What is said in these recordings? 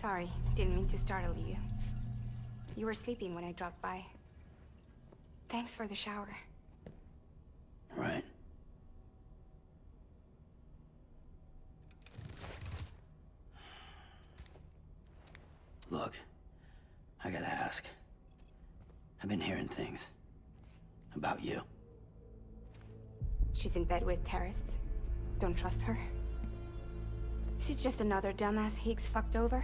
Sorry, didn't mean to startle you. You were sleeping when I dropped by. Thanks for the shower. Right. Look, I gotta ask. I've been hearing things about you. She's in bed with terrorists. Don't trust her. She's just another dumbass Higgs fucked over.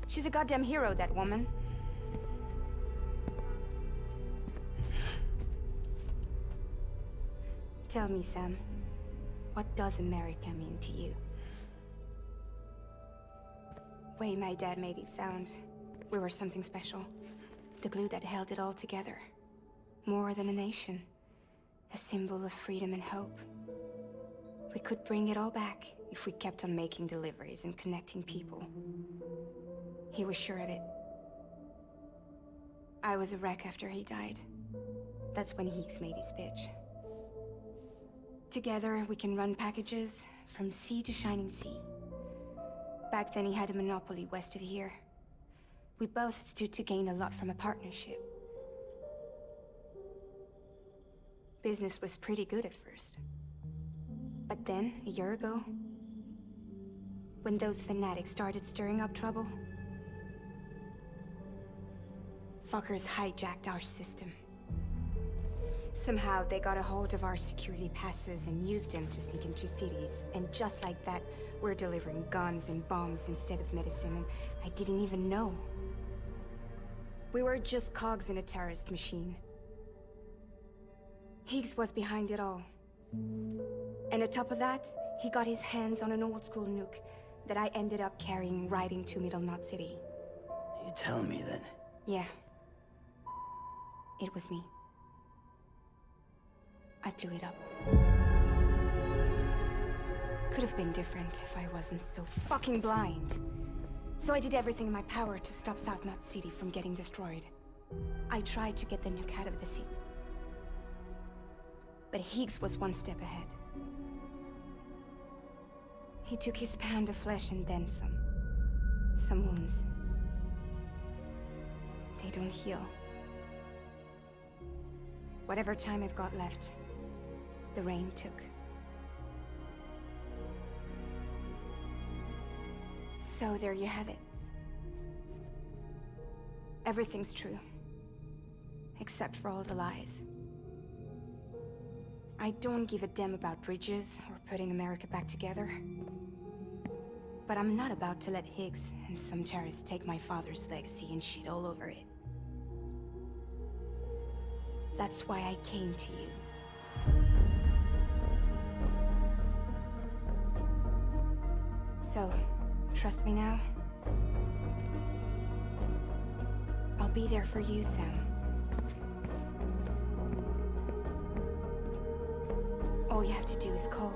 She's a goddamn hero, that woman. Tell me, Sam, what does America mean to you? Way my dad made it sound, we were something special. The glue that held it all together. More than a nation. A symbol of freedom and hope. We could bring it all back if we kept on making deliveries and connecting people. He was sure of it. I was a wreck after he died. That's when Higgs made his pitch. Together, we can run packages from sea to shining sea. Back then, he had a monopoly west of here. We both stood to gain a lot from a partnership. Business was pretty good at first. But then, a year ago, when those fanatics started stirring up trouble, fuckers hijacked our system. Somehow, they got a hold of our security passes and used them to sneak into cities. And just like that, we're delivering guns and bombs instead of medicine, and I didn't even know. We were just cogs in a terrorist machine. Higgs was behind it all. And on top of that, he got his hands on an old-school nuke that I ended up carrying right into Middle Knot City. You telling me that? Yeah. It was me. I blew it up. Could have been different if I wasn't so fucking blind. So I did everything in my power to stop South Knot City from getting destroyed. I tried to get the nuke out of the city. But Higgs was one step ahead. He took his pound of flesh and then some. Some wounds. They don't heal. Whatever time I've got left, the rain took. So there you have it. Everything's true. Except for all the lies. I don't give a damn about bridges or putting America back together. But I'm not about to let Higgs and some terrorists take my father's legacy and shit all over it. That's why I came to you. So, trust me now? I'll be there for you, Sam. All you have to do is call.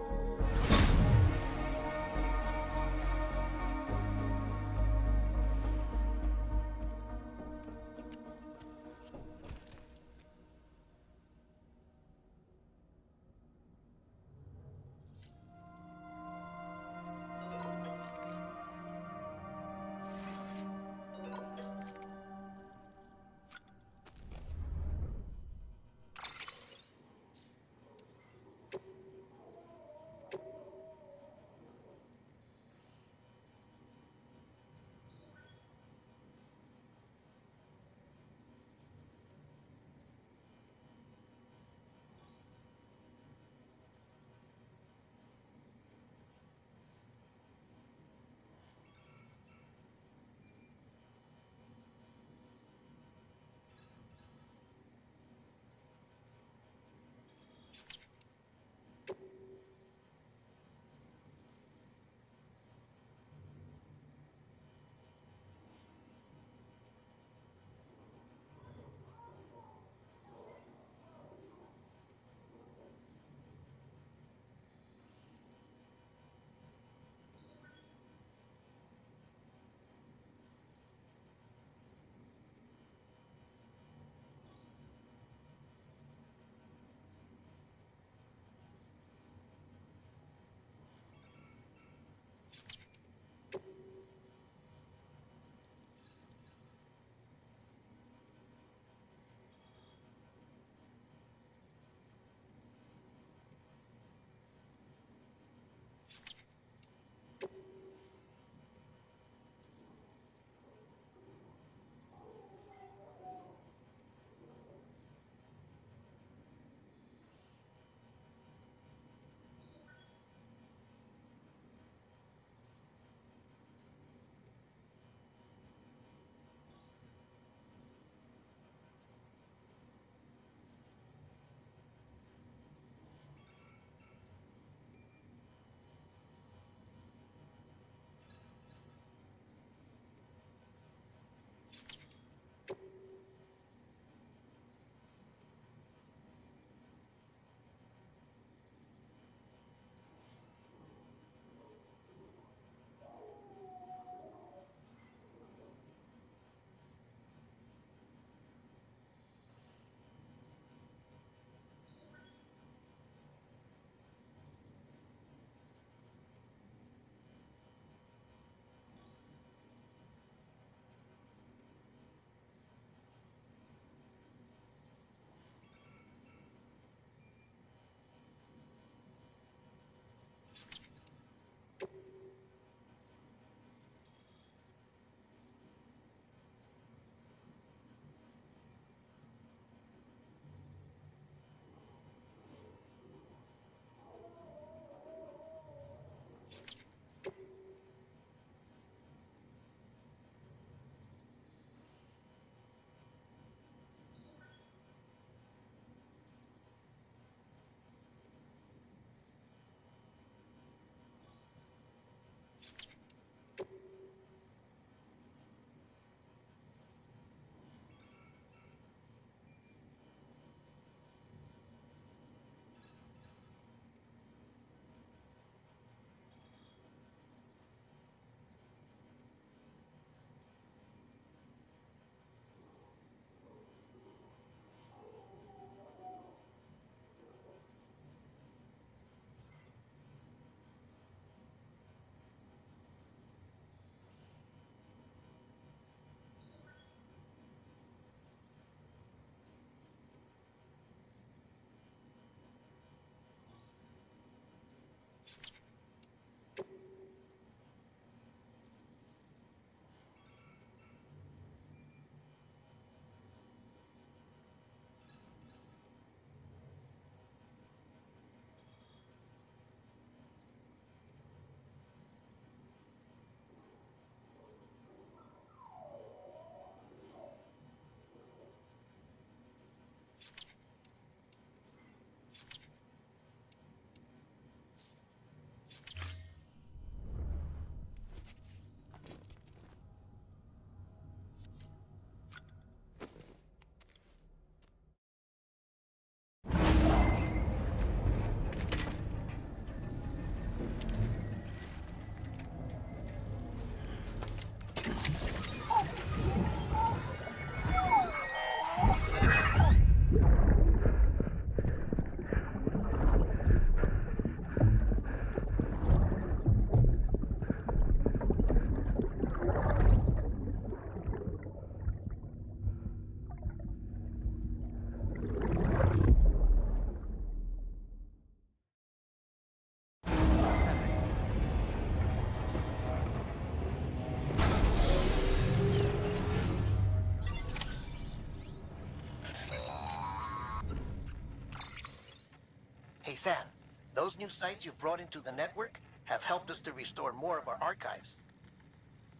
Sam, those new sites you've brought into the network have helped us to restore more of our archives.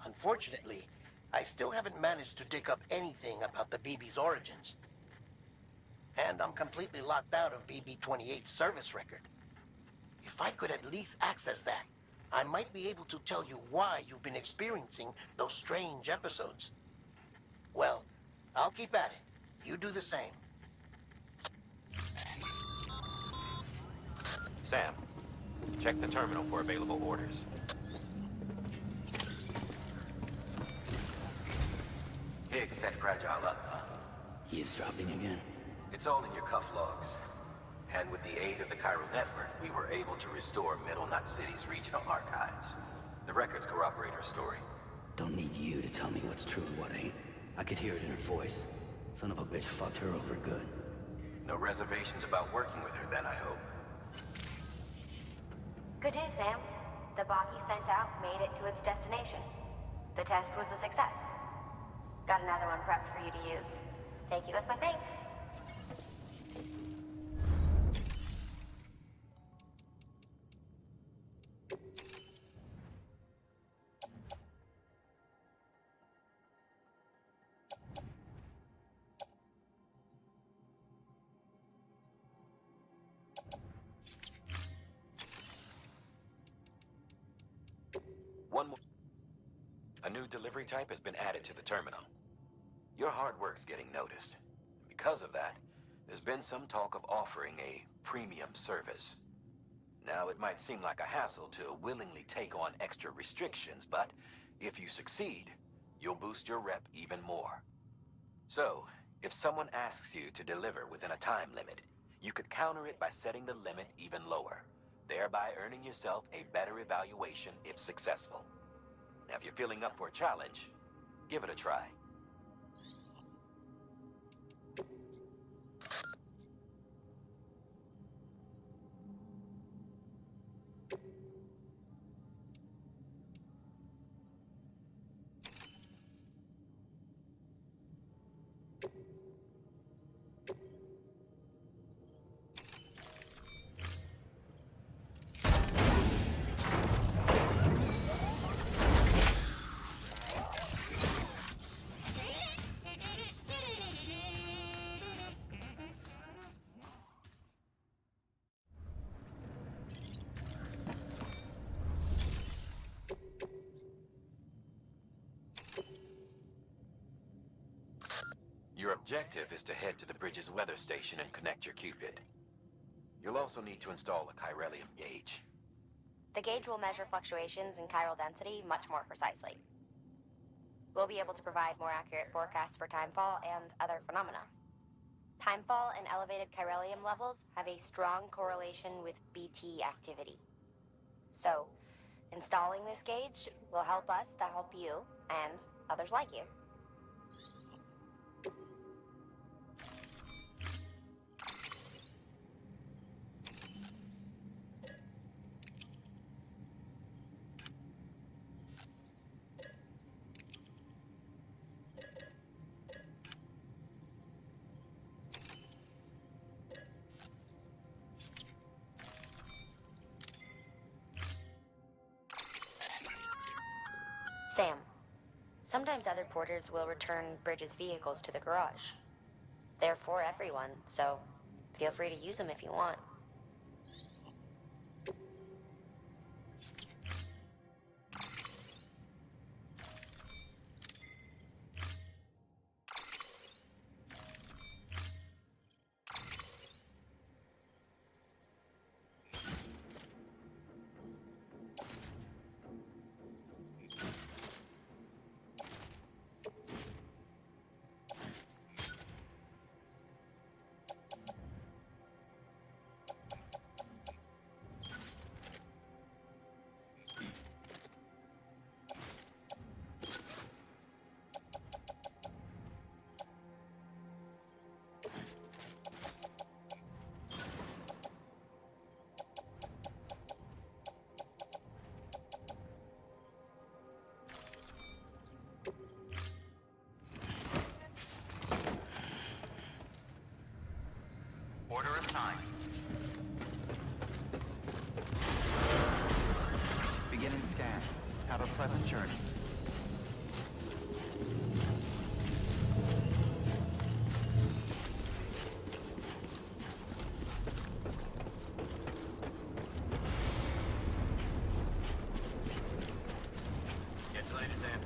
Unfortunately, I still haven't managed to dig up anything about the BB's origins. And I'm completely locked out of BB-28's service record. If I could at least access that, I might be able to tell you why you've been experiencing those strange episodes. Well, I'll keep at it. You do the same. Sam, check the terminal for available orders. Higgs set Fragile up, huh? Eavesdropping again. It's all in your cuff logs. And with the aid of the Chiral network, we were able to restore Middle Knot City's regional archives. The records corroborate her story. Don't need you to tell me what's true and what ain't. I could hear it in her voice. Son of a bitch fucked her over good. No reservations about working with her then, I hope. Good news, Sam. The bot you sent out made it to its destination. The test was a success. Got another one prepped for you to use. Take you with my thanks. One more. A new delivery type has been added to the terminal. Your hard work's getting noticed. Because of that, there's been some talk of offering a premium service. Now, it might seem like a hassle to willingly take on extra restrictions, but if you succeed, you'll boost your rep even more. So, if someone asks you to deliver within a time limit, you could counter it by setting the limit even lower, thereby earning yourself a better evaluation if successful. Now, if you're feeling up for a challenge, give it a try. Your objective is to head to the bridge's weather station and connect your Cupid. You'll also need to install a chiralium gauge. The gauge will measure fluctuations in chiral density much more precisely. We'll be able to provide more accurate forecasts for timefall and other phenomena. Timefall and elevated chiralium levels have a strong correlation with BT activity. So, installing this gauge will help us to help you and others like you. Sam, sometimes other porters will return Bridge's vehicles to the garage. They're for everyone, so feel free to use them if you want. pleasant journey. Get you later, Dan.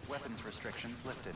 Weapons restrictions lifted.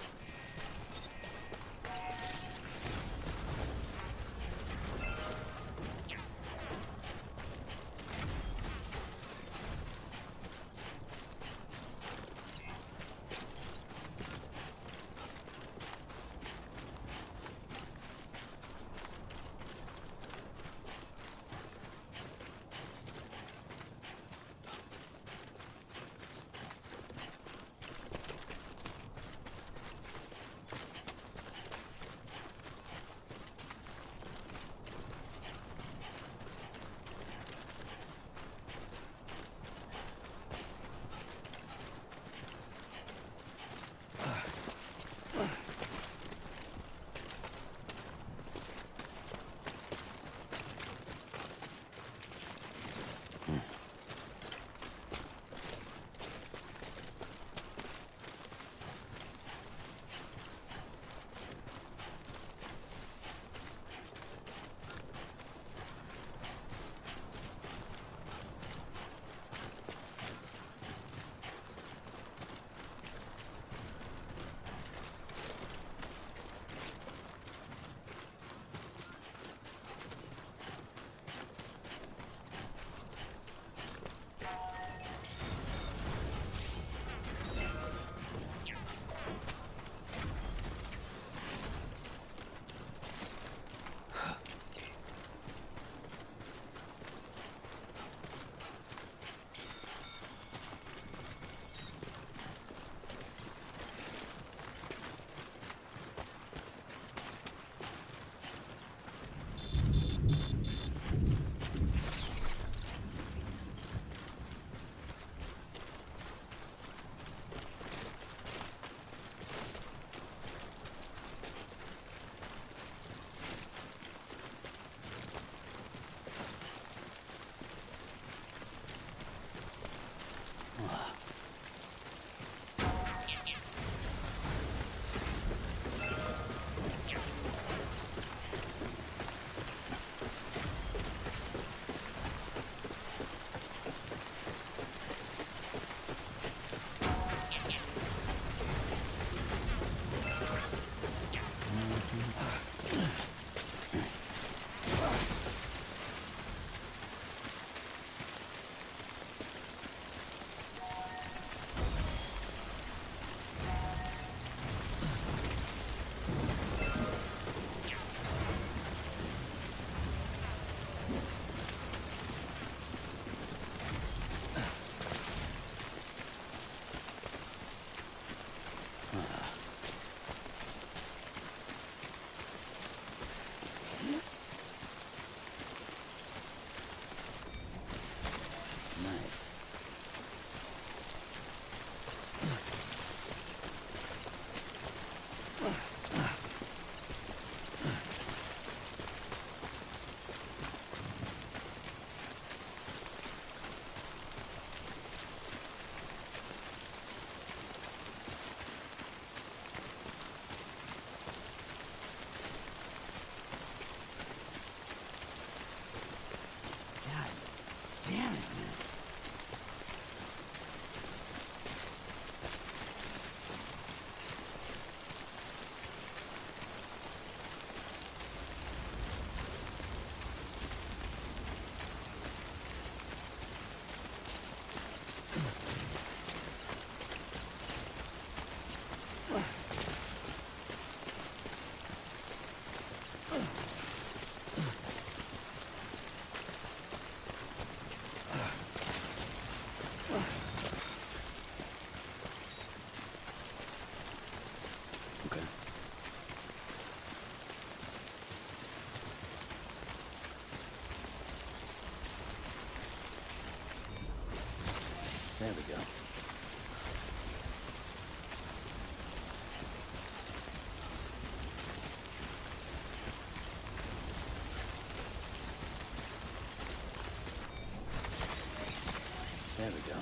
There we go.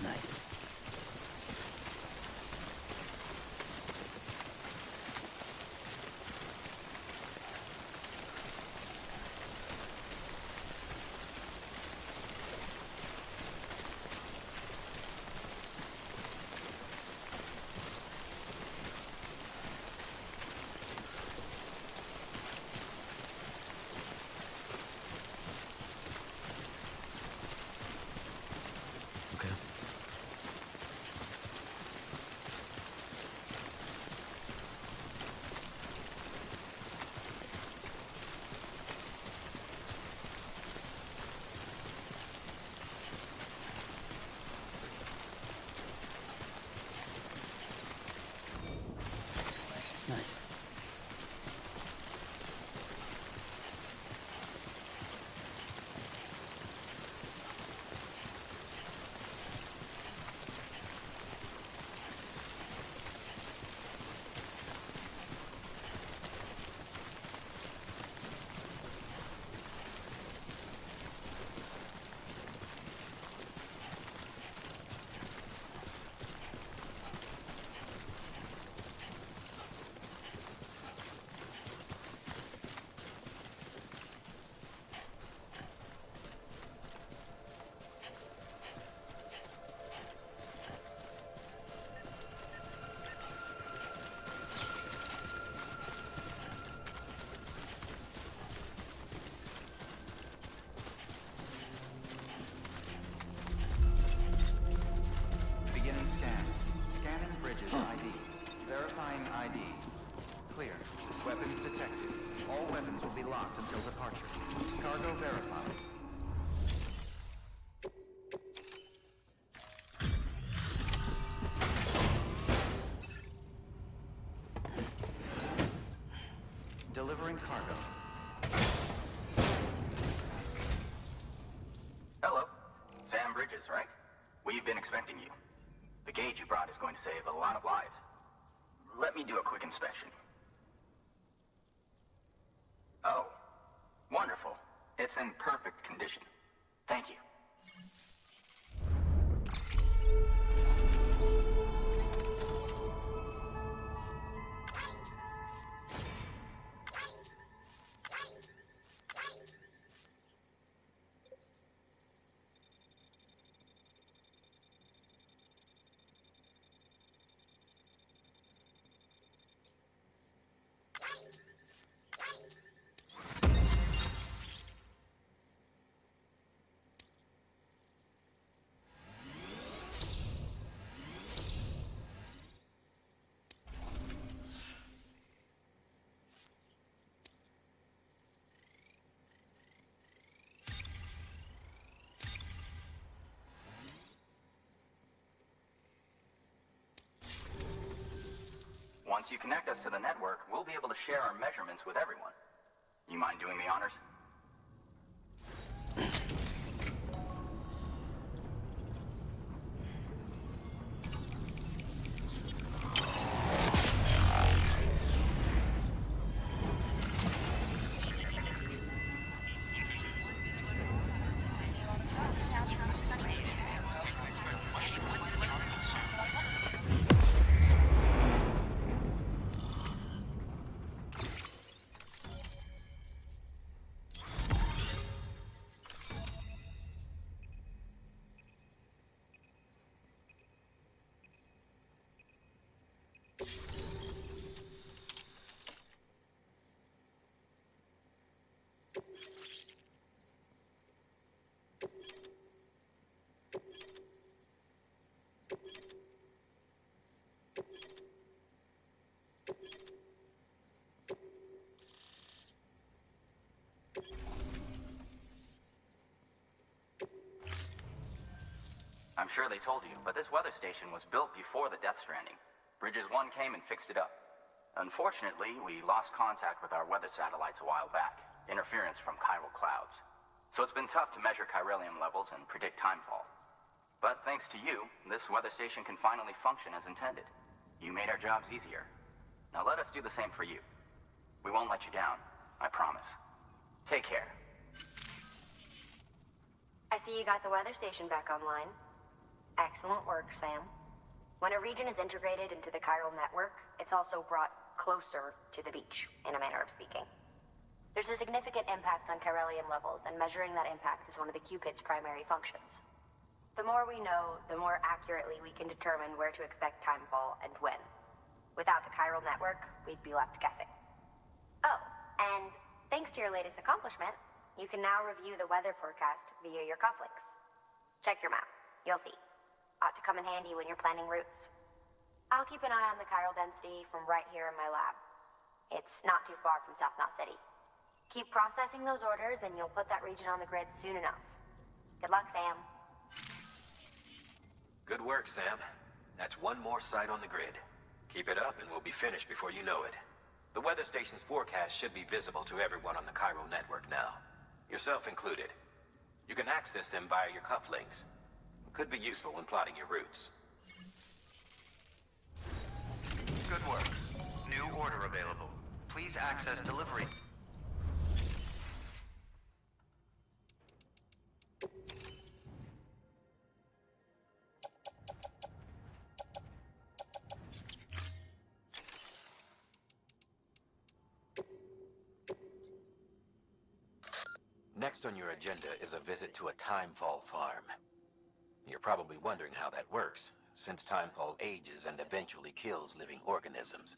Nice. Okay. Nice. Beginning scan. Scanning bridges ID. Verifying ID. Clear. Weapons detected. All weapons will be locked until departure. Cargo verified. Delivering cargo. Hello. Sam Bridges, right? We've been expecting you. The gauge you brought is going to save a lot of lives. Let me do a quick inspection. Oh. Wonderful. It's in perfect condition. Thank you. Once you connect us to the network, we'll be able to share our measurements with everyone. You mind doing the honors? I'm sure they told you, but this weather station was built before the Death Stranding. Bridges 1 came and fixed it up. Unfortunately, we lost contact with our weather satellites a while back. Interference from chiral clouds. So it's been tough to measure chiralium levels and predict timefall. But thanks to you, this weather station can finally function as intended. You made our jobs easier. Now let us do the same for you. We won't let you down, I promise. Take care. I see you got the weather station back online. Excellent work, Sam. When a region is integrated into the chiral network, it's also brought closer to the beach, in a manner of speaking. There's a significant impact on chiralium levels, and measuring that impact is one of the Cupid's primary functions. The more we know, the more accurately we can determine where to expect timefall and when. Without the chiral network, we'd be left guessing. Oh, and thanks to your latest accomplishment, you can now review the weather forecast via your cufflinks. Check your map. You'll see. Ought to come in handy when you're planning routes. I'll keep an eye on the chiral density from right here in my lab. It's not too far from South Knot City. Keep processing those orders and you'll put that region on the grid soon enough. Good luck, Sam. Good work, Sam. That's one more site on the grid. Keep it up and we'll be finished before you know it. The weather station's forecast should be visible to everyone on the chiral network now, yourself included. You can access them via your cufflinks. Could be useful when plotting your routes. Good work. New order available. Please access delivery. Next on your agenda is a visit to a timefall farm. You're probably wondering how that works, since timefall ages and eventually kills living organisms.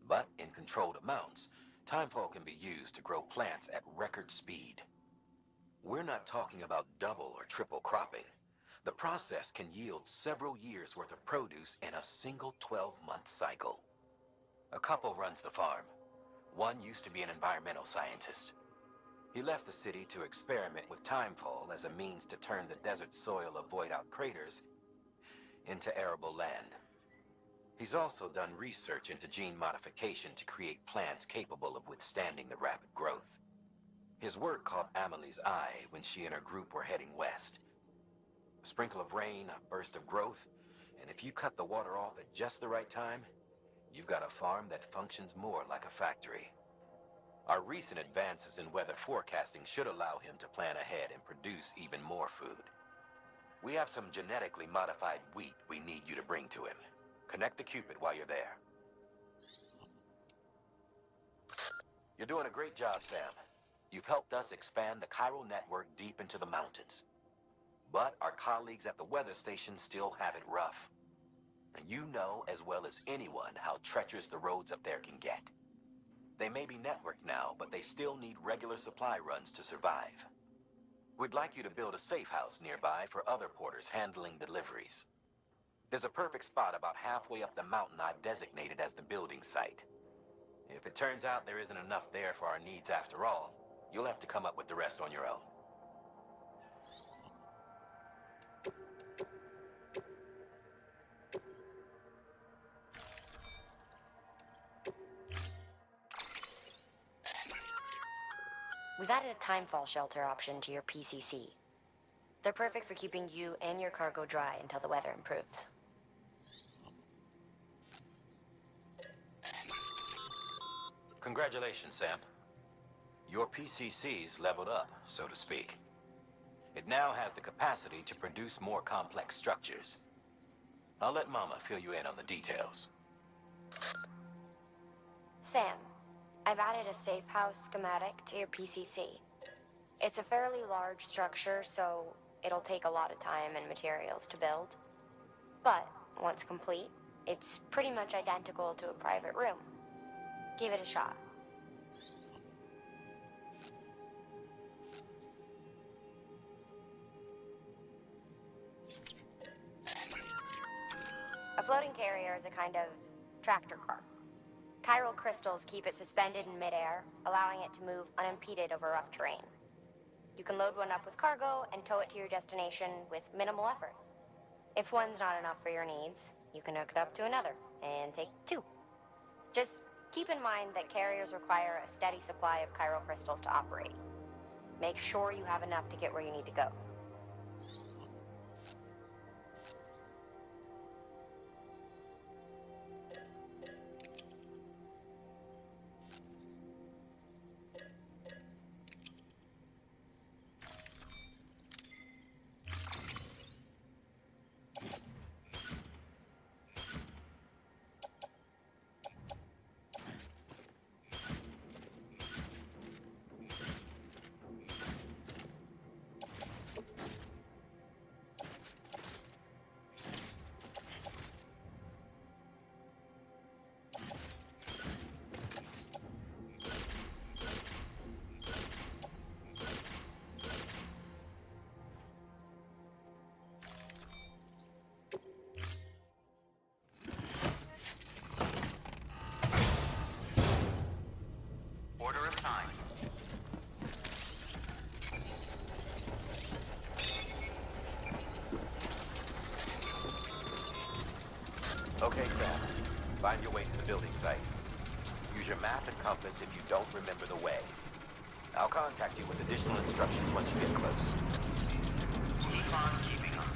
But in controlled amounts, timefall can be used to grow plants at record speed. We're not talking about double or triple cropping. The process can yield several years' worth of produce in a single 12-month cycle. A couple runs the farm. One used to be an environmental scientist. He left the city to experiment with timefall as a means to turn the desert soil of void-out craters into arable land. He's also done research into gene modification to create plants capable of withstanding the rapid growth. His work caught Amelie's eye when she and her group were heading west. A sprinkle of rain, a burst of growth, and if you cut the water off at just the right time, you've got a farm that functions more like a factory. Our recent advances in weather forecasting should allow him to plan ahead and produce even more food. We have some genetically modified wheat we need you to bring to him. Connect the Cupid while you're there. You're doing a great job, Sam. You've helped us expand the chiral network deep into the mountains. But our colleagues at the weather station still have it rough. And you know as well as anyone how treacherous the roads up there can get. They may be networked now, but they still need regular supply runs to survive. We'd like you to build a safe house nearby for other porters handling deliveries. There's a perfect spot about halfway up the mountain I've designated as the building site. If it turns out there isn't enough there for our needs after all, you'll have to come up with the rest on your own. We've added a timefall shelter option to your PCC. They're perfect for keeping you and your cargo dry until the weather improves. Congratulations, Sam. Your PCC's leveled up, so to speak. It now has the capacity to produce more complex structures. I'll let Mama fill you in on the details. Sam, I've added a safe house schematic to your PCC. It's a fairly large structure, so it'll take a lot of time and materials to build. But once complete, it's pretty much identical to a private room. Give it a shot. A floating carrier is a kind of tractor car. Chiral crystals keep it suspended in midair, allowing it to move unimpeded over rough terrain. You can load one up with cargo and tow it to your destination with minimal effort. If one's not enough for your needs, you can hook it up to another and take two. Just keep in mind that carriers require a steady supply of chiral crystals to operate. Make sure you have enough to get where you need to go. Order assigned. Okay, Sam. Find your way to the building site. Use your map and compass if you don't remember the way. I'll contact you with additional instructions once you get close. Keep on keeping on.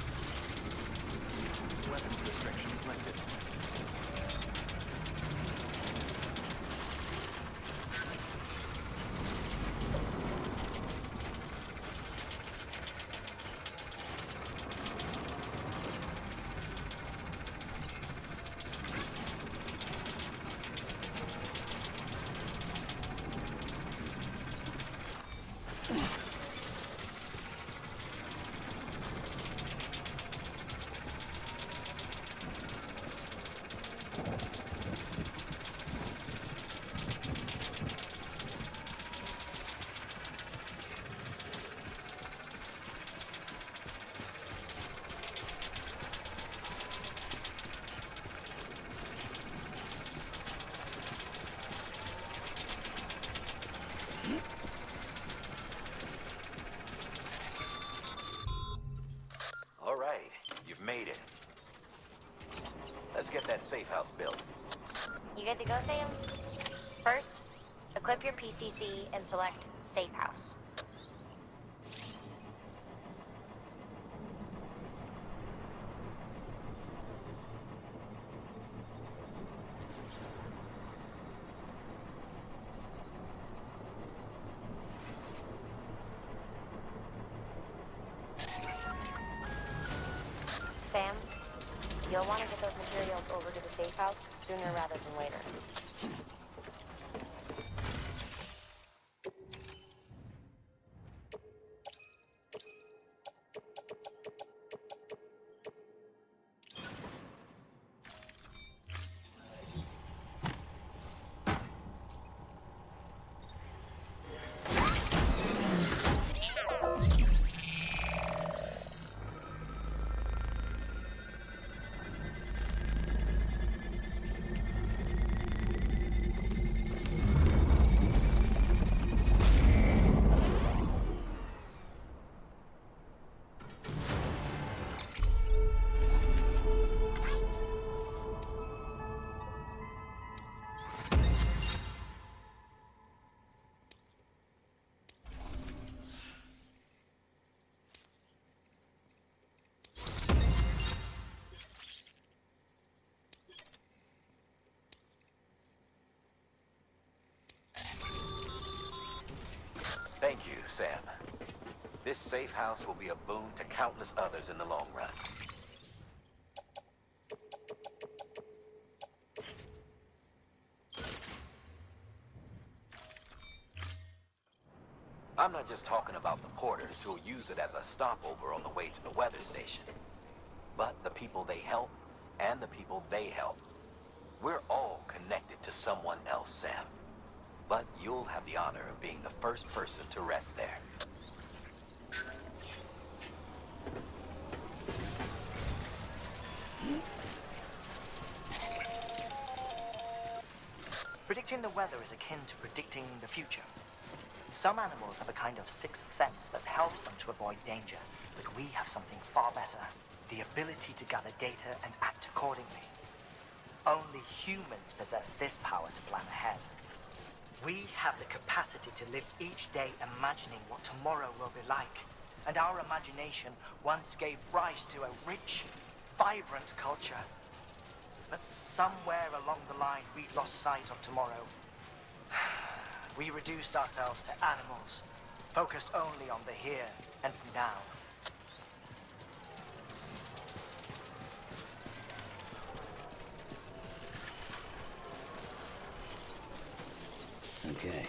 Weapons restrictions lifted. All right, you've made it. Let's get that safe house built. You good to go, Sam? First, equip your PCC and select Safe House. Sam, you'll want to get those materials over to the safe house sooner rather than later. Thank you, Sam. This safe house will be a boon to countless others in the long run. I'm not just talking about the porters who'll use it as a stopover on the way to the weather station, but the people they help and the people they help. We're all connected to someone else, Sam. But you'll have the honor of being the first person to rest there. Predicting the weather is akin to predicting the future. Some animals have a kind of sixth sense that helps them to avoid danger, but we have something far better, the ability to gather data and act accordingly. Only humans possess this power to plan ahead. We have the capacity to live each day imagining what tomorrow will be like. And our imagination once gave rise to a rich, vibrant culture. But somewhere along the line, we lost sight of tomorrow. We reduced ourselves to animals, focused only on the here and now. Okay.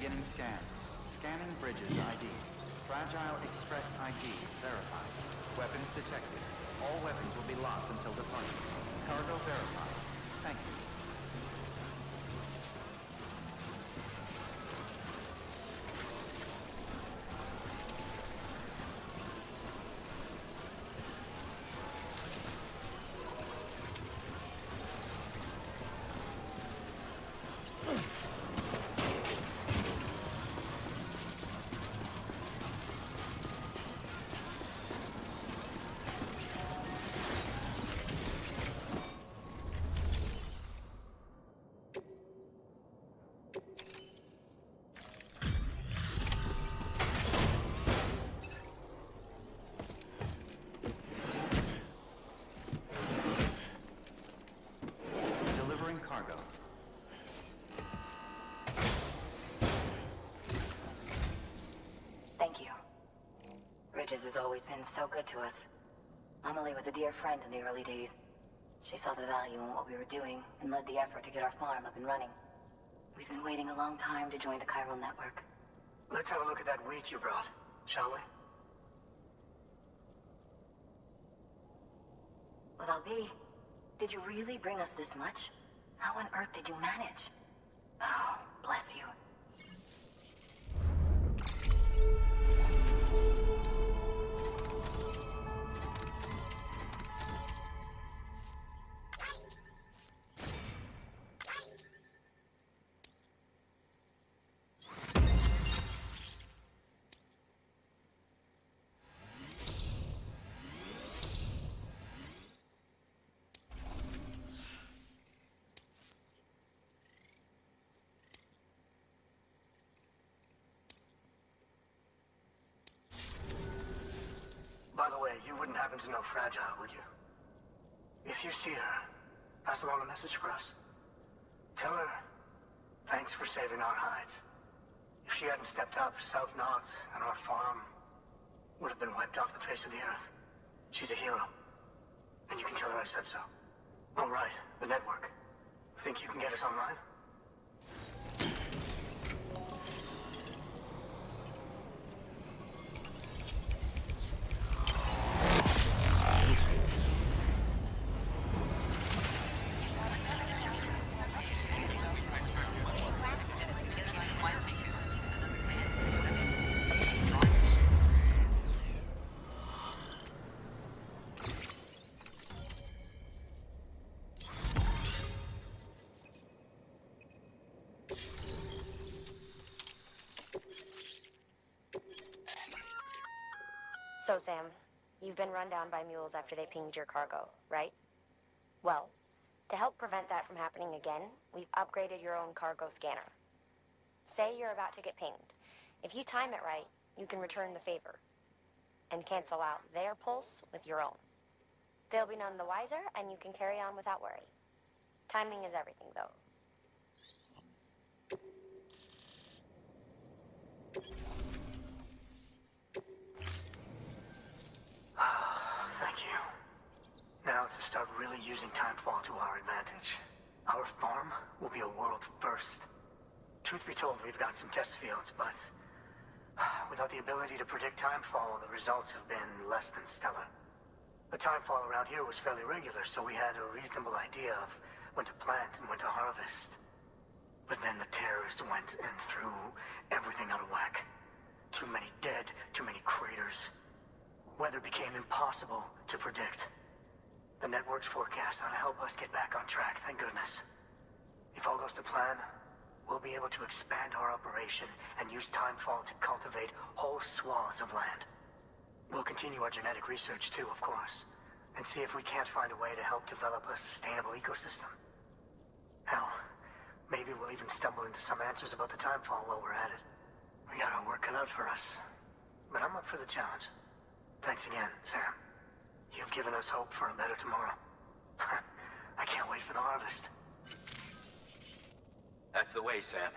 Beginning scan. Scanning bridges ID. Fragile Express ID verified. Weapons detected. All weapons will be locked until departure. Cargo verified. Thank you. Delivering cargo. Thank you. Bridges has always been so good to us. Amelie was a dear friend in the early days. She saw the value in what we were doing and led the effort to get our farm up and running. We've been waiting a long time to join the chiral network. Let's have a look at that wheat you brought, shall we? Well, Albi, did you really bring us this much? How on earth did you manage? Oh, bless you. By the way, you wouldn't happen to know Fragile, would you? If you see her, pass along a message for us. Tell her, thanks for saving our hides. If she hadn't stepped up, South Knots and our farm would have been wiped off the face of the earth. She's a hero. And you can tell her I said so. All right, the network. Think you can get us online? So, Sam, you've been run down by mules after they pinged your cargo, right? Well, to help prevent that from happening again, we've upgraded your own cargo scanner. Say you're about to get pinged. If you time it right, you can return the favor and cancel out their pulse with your own. They'll be none the wiser, and you can carry on without worry. Timing is everything, though. Thank you. Now to start really using timefall to our advantage. Our farm will be a world first. Truth be told, we've got some test fields, but without the ability to predict timefall, the results have been less than stellar. The timefall around here was fairly regular, so we had a reasonable idea of when to plant and when to harvest. But then the terrorists went and threw everything out of whack. Too many dead, too many craters. Weather became impossible to predict. The network's forecast ought to help us get back on track, thank goodness. If all goes to plan, we'll be able to expand our operation and use timefall to cultivate whole swaths of land. We'll continue our genetic research too, of course, and see if we can't find a way to help develop a sustainable ecosystem. Hell, maybe we'll even stumble into some answers about the timefall while we're at it. We got our work cut out for us, but I'm up for the challenge. Thanks again, Sam. You've given us hope for a better tomorrow. I can't wait for the harvest. That's the way, Sam.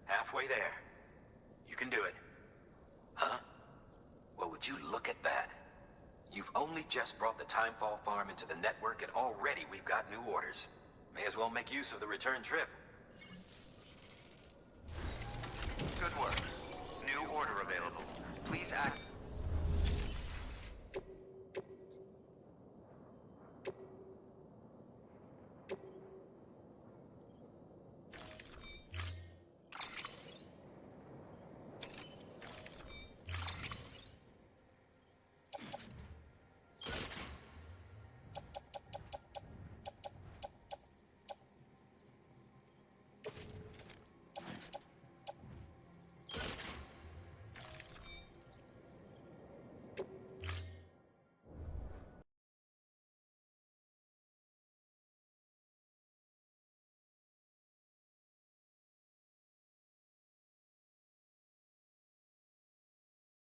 Halfway there. You can do it. Huh? Well, would you look at that? You've only just brought the Timefall farm into the network, and already we've got new orders. May as well make use of the return trip. Good work. New order available. Please act...